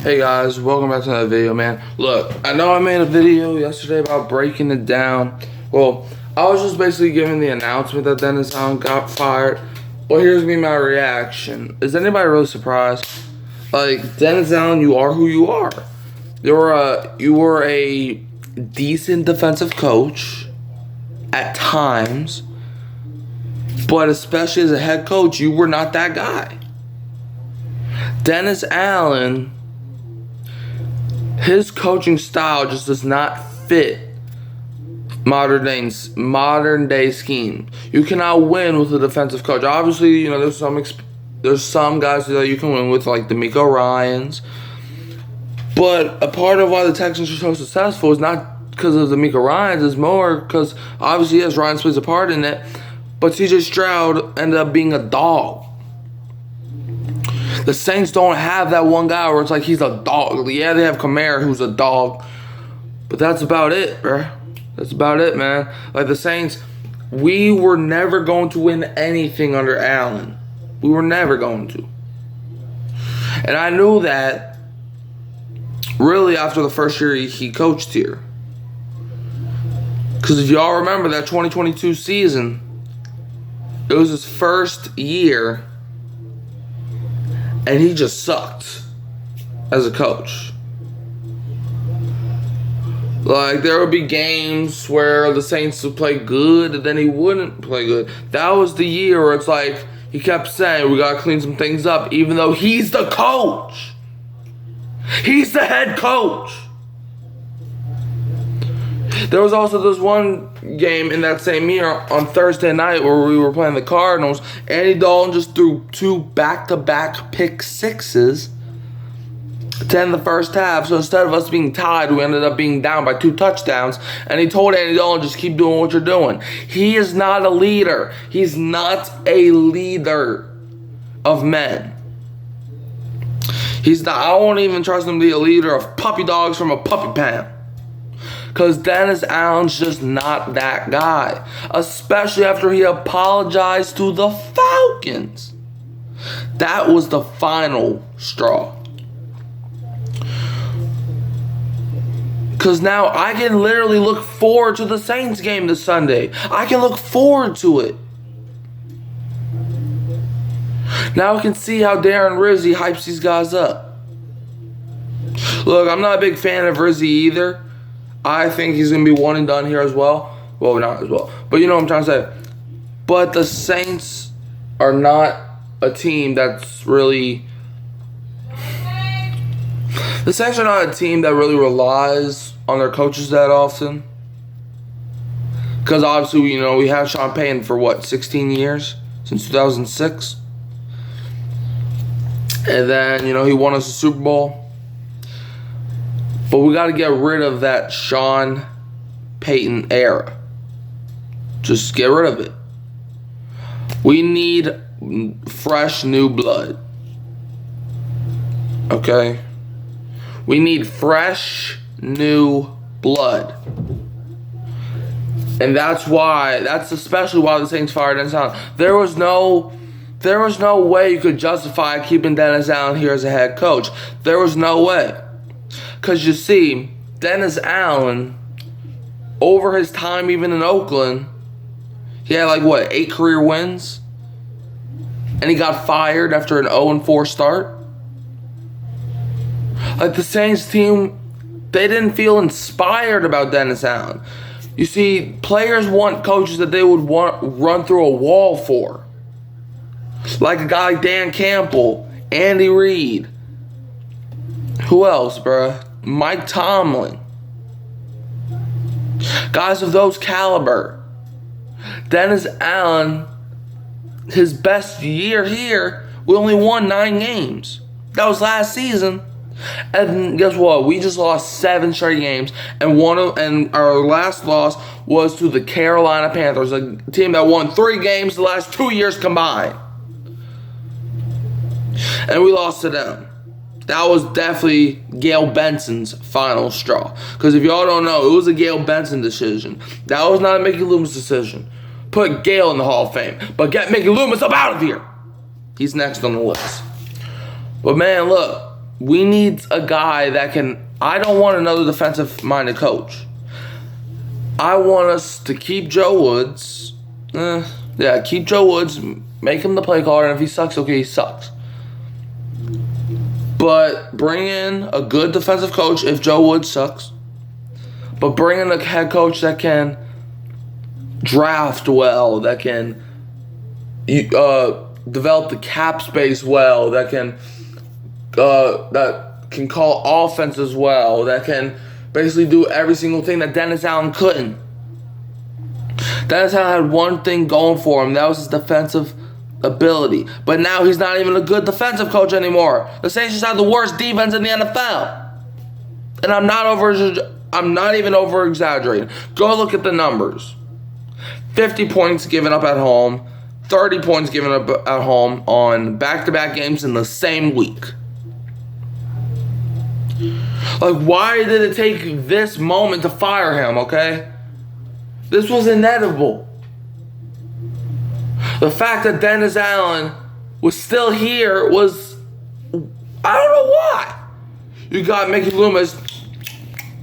Hey guys, welcome back to another video, man. Look, I know I made a video yesterday about breaking it down. Well, I was just basically giving the announcement that Dennis Allen got fired. Well, here's me my reaction. Is anybody really surprised? Like, Dennis Allen, you are who you are. You were a decent defensive coach at times, but especially as a head coach, you were not that guy. Dennis Allen, his coaching style just does not fit modern day scheme. You cannot win with a defensive coach. Obviously, you know, there's some guys that you can win with, like DeMeco Ryans. But a part of why the Texans are so successful is not because of DeMeco Ryans. It's more because obviously, yes, Ryans plays a part in it. But CJ Stroud ended up being a dog. The Saints don't have that one guy where it's like he's a dog. Yeah, they have Kamara who's a dog. But that's about it, bro. That's about it, man. Like the Saints, we were never going to win anything under Allen. We were never going to. And I knew that really after the first year he coached here. Because if y'all remember that 2022 season, it was his first year. And he just sucked as a coach. Like, there would be games where the Saints would play good, and then he wouldn't play good. That was the year where it's like, he kept saying, we got to clean some things up, even though he's the coach. He's the head coach. There was also this one game in that same year on Thursday night where we were playing the Cardinals. Andy Dalton just threw 2 back-to-back pick sixes to end the first half. So instead of us being tied, we ended up being down by 2 touchdowns. And he told Andy Dalton, just keep doing what you're doing. He is not a leader. He's not a leader of men. He's not. I won't even trust him to be a leader of puppy dogs from a puppy pen. Because Dennis Allen's just not that guy. Especially after he apologized to the Falcons. That was the final straw. Because now I can literally look forward to the Saints game this Sunday. I can look forward to it. Now I can see how Darren Rizzi hypes these guys up. Look, I'm not a big fan of Rizzi either. I think he's going to be one and done here as well. Well, not as well. But you know what I'm trying to say. But the Saints are not a team that's really... The Saints are not a team that really relies on their coaches that often. Because obviously, you know, we have Sean Payton for what, 16 years? Since 2006? And then, you know, he won us a Super Bowl. But we got to get rid of that Sean Payton era. Just get rid of it. We need fresh new blood. Okay? We need fresh new blood. And that's especially why the Saints fired Dennis Allen. There was no way you could justify keeping Dennis Allen here as a head coach. There was no way. Because you see, Dennis Allen, over his time even in Oakland, he had like, what, 8 career wins? And he got fired after an 0-4 start? Like, the Saints team, they didn't feel inspired about Dennis Allen. You see, players want coaches that they would want run through a wall for. Like a guy like Dan Campbell, Andy Reid. Who else, bruh? Mike Tomlin. Guys of those caliber. Dennis Allen, his best year here, we only won 9 games. That was last season. And guess what? We just lost 7 straight games. And our last loss was to the Carolina Panthers, a team that won 3 games the last 2 years combined. And we lost to them. That was definitely Gayle Benson's final straw. Because if y'all don't know, it was a Gayle Benson decision. That was not a Mickey Loomis decision. Put Gayle in the Hall of Fame. But get Mickey Loomis up out of here. He's next on the list. But man, look. we need a guy that can. I don't want another defensive-minded coach. I want us to keep Joe Woods. Keep Joe Woods. Make him the play caller, and if he sucks, okay, he sucks. But bring in a good defensive coach if Joe Woods sucks. But bring in a head coach that can draft well, that can develop the cap space well, that can call offenses well, that can basically do every single thing that Dennis Allen couldn't. Dennis Allen had one thing going for him. That was his defensive ability. But now he's not even a good defensive coach anymore. The Saints just have the worst defense in the NFL. And I'm not even over exaggerating. Go look at the numbers. 50 points given up at home, 30 points given up at home on back-to-back games in the same week. Like, why did it take this moment to fire him, okay? This was inevitable. The fact that Dennis Allen was still here was, I don't know why. You got Mickey Loomis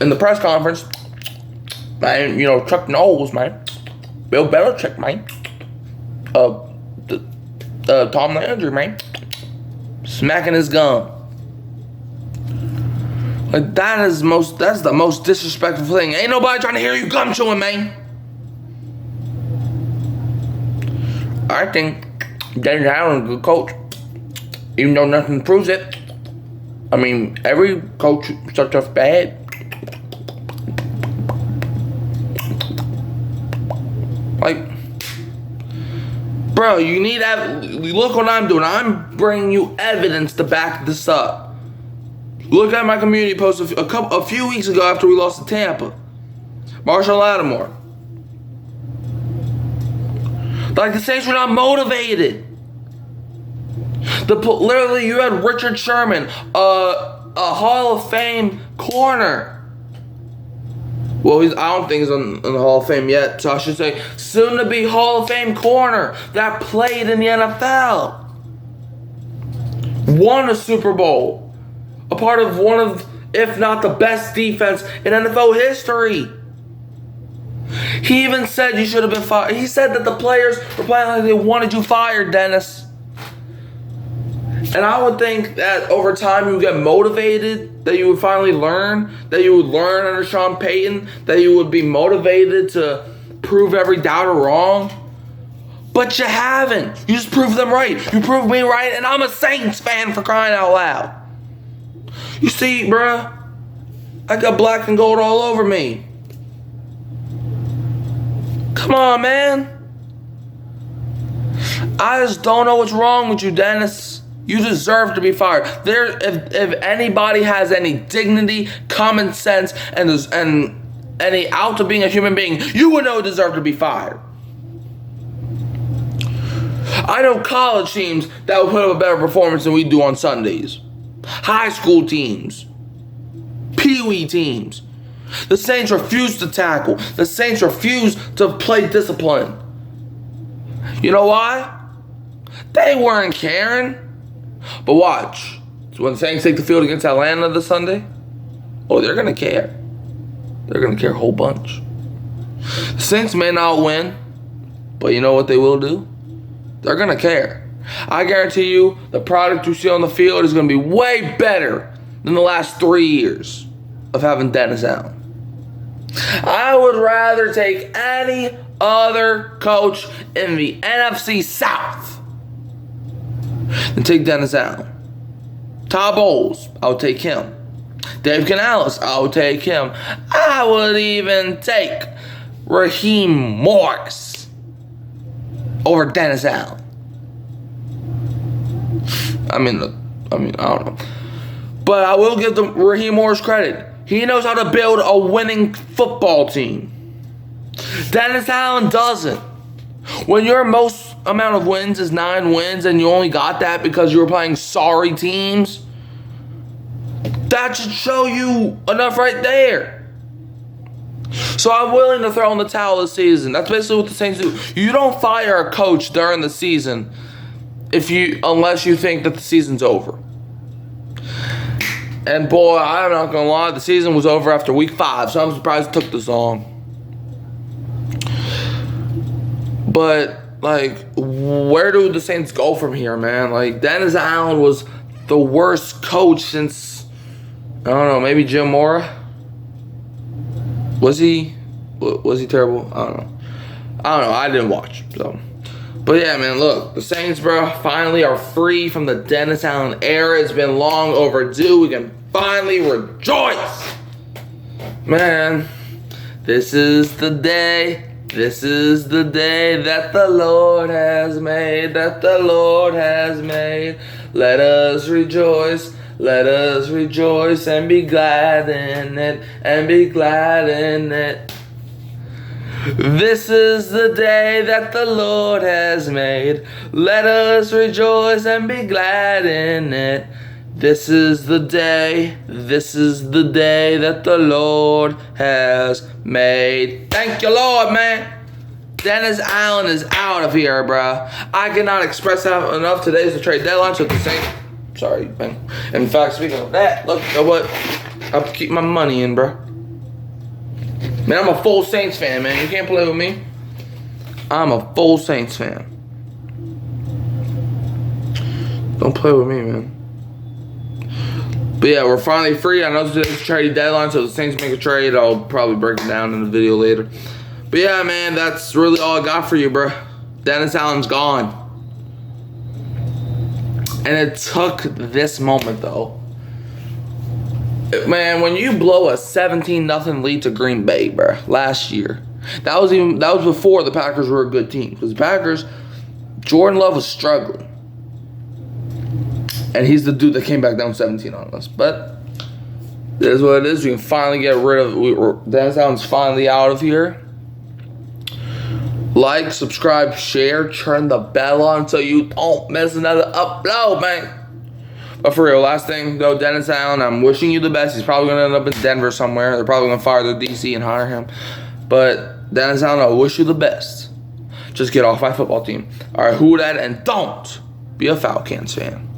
in the press conference, man, Chuck Knowles, man. Bill Belichick, man. Tom Landry, man. Smacking his gum. Like, that's the most disrespectful thing. Ain't nobody trying to hear you gum chewing, man. I think Dennis Allen is a good coach. Even though nothing proves it. I mean, every coach starts off bad. Like, bro, you need look what I'm doing. I'm bringing you evidence to back this up. Look at my community post a few weeks ago after we lost to Tampa. Marshall Lattimore. Like, the Saints were not motivated. Literally, you had Richard Sherman, a Hall of Fame corner. Well, I don't think he's in the Hall of Fame yet, so I should say soon-to-be Hall of Fame corner that played in the NFL. Won a Super Bowl. A part of one of, if not the best defense in NFL history. He even said you should have been fired. He said that the players were playing like they wanted you fired, Dennis. And I would think that over time you would get motivated, that you would finally learn, that you would learn under Sean Payton, that you would be motivated to prove every doubter wrong. But you haven't. You just proved them right. You proved me right, and I'm a Saints fan, for crying out loud. You see, bruh, I got black and gold all over me. Come on, man. I just don't know what's wrong with you, Dennis. You deserve to be fired. If anybody has any dignity, common sense, and any out of being a human being, you would know you deserve to be fired. I know college teams that will put up a better performance than we do on Sundays. High school teams. Pee-wee teams. The Saints refuse to tackle. The Saints refuse to play discipline. You know why? They weren't caring. But watch. So when the Saints take the field against Atlanta this Sunday, oh, they're going to care. They're going to care a whole bunch. The Saints may not win, but you know what they will do? They're going to care. I guarantee you the product you see on the field is going to be way better than the last 3 years of having Dennis Allen. I would rather take any other coach in the NFC South than take Dennis Allen. Todd Bowles, I would take him. Dave Canales, I would take him. I would even take Raheem Morris over Dennis Allen. I mean, I don't know. But I will give Raheem Morris credit. He knows how to build a winning football team. Dennis Allen doesn't. When your most amount of wins is 9 wins and you only got that because you were playing sorry teams, that should show you enough right there. So I'm willing to throw in the towel this season. That's basically what the Saints do. You don't fire a coach during the season unless you think that the season's over. And boy, I'm not gonna lie, the season was over after week 5, so I'm surprised it took this long. But, like, where do the Saints go from here, man? Like, Dennis Allen was the worst coach since, I don't know, maybe Jim Mora? Was he terrible? I don't know. I didn't watch, so. But yeah, man, look, the Saints, bro, finally are free from the Dennis Allen era. It's been long overdue. We can finally rejoice. Man, this is the day. This is the day that the Lord has made, that the Lord has made. Let us rejoice and be glad in it, and be glad in it. This is the day that the Lord has made. Let us rejoice and be glad in it. This is the day that the Lord has made. Thank you, Lord, man. Dennis Allen is out of here, bro. I cannot express that enough. Today's the trade deadline, so the Saints. Sorry, man. In fact, speaking of that, look at what I'll keep my money in, bro. Man, I'm a full Saints fan, man. You can't play with me. I'm a full Saints fan. Don't play with me, man. But yeah, we're finally free. I know today's trade deadline, so the Saints make a trade. I'll probably break it down in the video later. But yeah, man, that's really all I got for you, bro. Dennis Allen's gone. And it took this moment, though. Man, when you blow a 17-0 lead to Green Bay, bro, last year, that was before the Packers were a good team. Because the Packers, Jordan Love was struggling. And he's the dude that came back down 17 on us. But it is what it is. We can finally get rid of Dennis Allen's finally out of here. Like, subscribe, share, turn the bell on so you don't miss another upload, man. But for real, last thing though, Dennis Allen, I'm wishing you the best. He's probably going to end up in Denver somewhere. They're probably going to fire the DC and hire him. But Dennis Allen, I wish you the best. Just get off my football team. All right, who that? And don't be a Falcons fan.